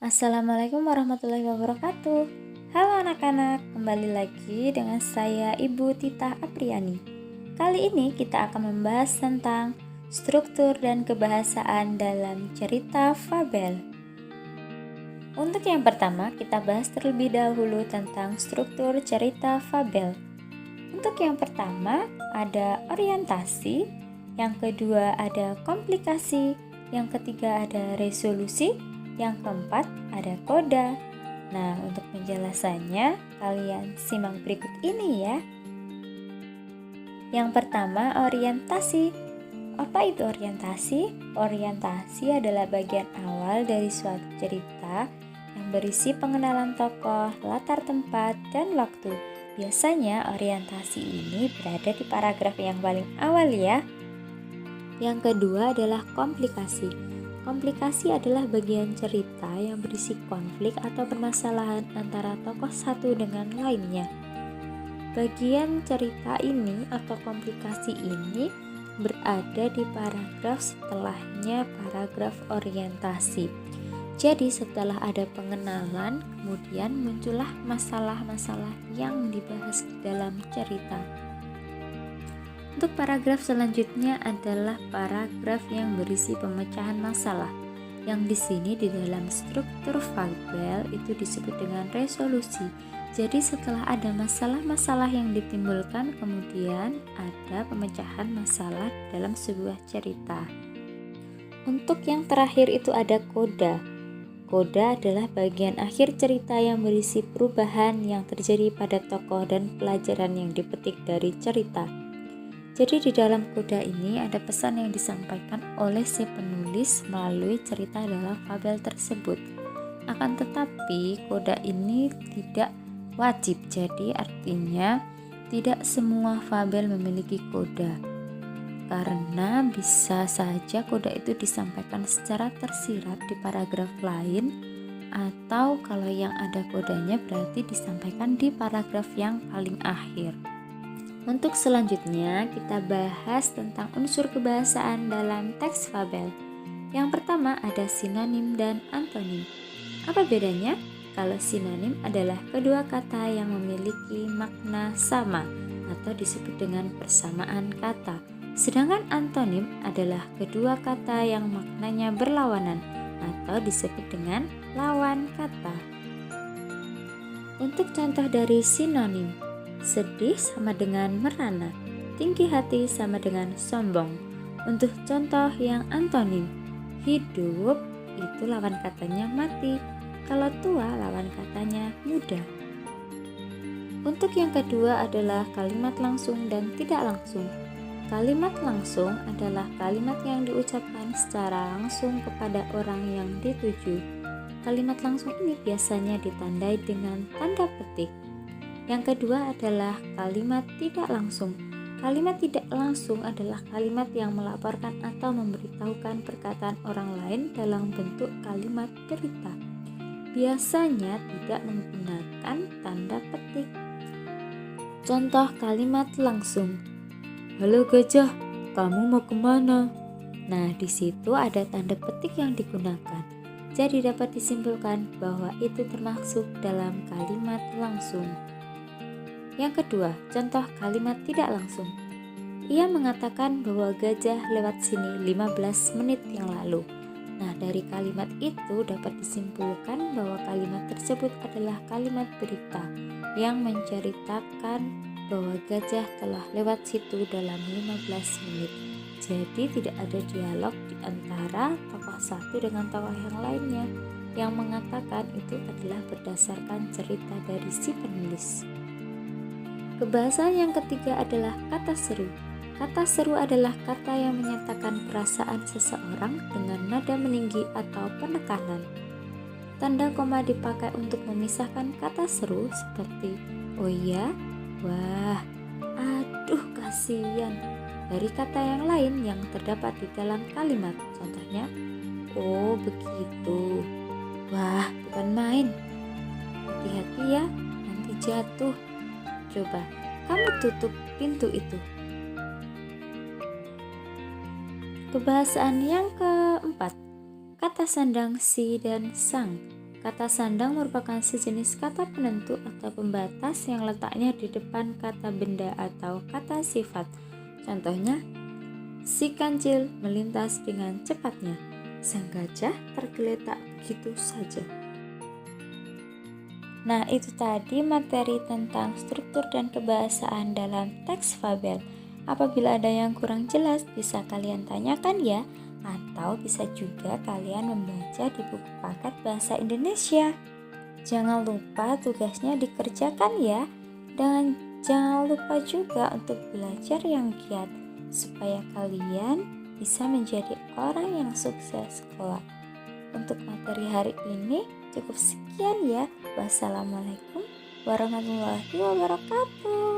Assalamualaikum warahmatullahi wabarakatuh. Halo anak-anak, kembali lagi dengan saya Ibu Tita Apriani. Kali ini kita akan membahas tentang struktur dan kebahasaan dalam cerita fabel. Untuk yang pertama, kita bahas terlebih dahulu tentang struktur cerita fabel. Untuk yang pertama, ada orientasi, yang kedua ada komplikasi, yang ketiga ada resolusi, yang keempat ada koda. Nah, untuk penjelasannya kalian simak berikut ini ya. Yang pertama, orientasi. Apa itu orientasi? Orientasi adalah bagian awal dari suatu cerita yang berisi pengenalan tokoh, latar tempat, dan waktu. Biasanya orientasi ini berada di paragraf yang paling awal ya. Yang kedua adalah komplikasi. Komplikasi adalah bagian cerita yang berisi konflik atau permasalahan antara tokoh satu dengan lainnya. Bagian cerita ini atau komplikasi ini berada di paragraf setelahnya paragraf orientasi. Jadi setelah ada pengenalan, kemudian muncullah masalah-masalah yang dibahas di dalam cerita. Untuk paragraf selanjutnya adalah paragraf yang berisi pemecahan masalah, yang di sini di dalam struktur fabel itu disebut dengan resolusi. Jadi setelah ada masalah-masalah yang ditimbulkan, kemudian ada pemecahan masalah dalam sebuah cerita. Untuk yang terakhir itu ada koda. Koda adalah bagian akhir cerita yang berisi perubahan yang terjadi pada tokoh dan pelajaran yang dipetik dari cerita. Jadi di dalam koda ini ada pesan yang disampaikan oleh si penulis melalui cerita dalam fabel tersebut. Akan tetapi koda ini tidak wajib, jadi artinya tidak semua fabel memiliki koda. Karena bisa saja koda itu disampaikan secara tersirat di paragraf lain, atau kalau yang ada kodanya berarti disampaikan di paragraf yang paling akhir. Untuk selanjutnya kita bahas tentang unsur kebahasaan dalam teks fabel. Yang pertama ada sinonim dan antonim. Apa bedanya? Kalau sinonim adalah kedua kata yang memiliki makna sama atau disebut dengan persamaan kata. Sedangkan antonim adalah kedua kata yang maknanya berlawanan atau disebut dengan lawan kata. Untuk contoh dari sinonim, sedih sama dengan merana, tinggi hati sama dengan sombong. Untuk contoh yang antonim, hidup itu lawan katanya mati, kalau tua lawan katanya muda. Untuk yang kedua adalah kalimat langsung dan tidak langsung. Kalimat langsung adalah kalimat yang diucapkan secara langsung kepada orang yang dituju. Kalimat langsung ini biasanya ditandai dengan tanda petik. Yang kedua adalah kalimat tidak langsung. Kalimat tidak langsung adalah kalimat yang melaporkan atau memberitahukan perkataan orang lain dalam bentuk kalimat berita. Biasanya tidak menggunakan tanda petik. Contoh kalimat langsung. Halo gajah, kamu mau kemana? Nah, di situ ada tanda petik yang digunakan. Jadi dapat disimpulkan bahwa itu termasuk dalam kalimat langsung. Yang kedua, contoh kalimat tidak langsung. Ia mengatakan bahwa gajah lewat sini 15 menit yang lalu. Nah, dari kalimat itu dapat disimpulkan bahwa kalimat tersebut adalah kalimat berita yang menceritakan bahwa gajah telah lewat situ dalam 15 menit. Jadi tidak ada dialog di antara tokoh satu dengan tokoh yang lainnya. Yang mengatakan itu adalah berdasarkan cerita dari si penulis. Kebahasaan yang ketiga adalah kata seru. Kata seru adalah kata yang menyatakan perasaan seseorang dengan nada meninggi atau penekanan. Tanda koma dipakai untuk memisahkan kata seru seperti oh iya, wah, aduh kasihan dari kata yang lain yang terdapat di dalam kalimat. Contohnya, oh begitu, wah bukan main, hati-hati ya, nanti jatuh. Coba kamu tutup pintu itu. Kebahasaan yang keempat, kata sandang si dan sang. Kata sandang merupakan sejenis kata penentu atau pembatas yang letaknya di depan kata benda atau kata sifat. Contohnya, si kancil melintas dengan cepatnya. Sang gajah tergeletak begitu saja. Nah, itu tadi materi tentang struktur dan kebahasaan dalam teks fabel. Apabila ada yang kurang jelas, bisa kalian tanyakan ya, atau bisa juga kalian membaca di buku paket bahasa Indonesia. Jangan lupa tugasnya dikerjakan ya, dan jangan lupa juga untuk belajar yang giat, supaya kalian bisa menjadi orang yang sukses kelak. Untuk materi hari ini cukup sekian ya. Wassalamualaikum warahmatullahi wabarakatuh.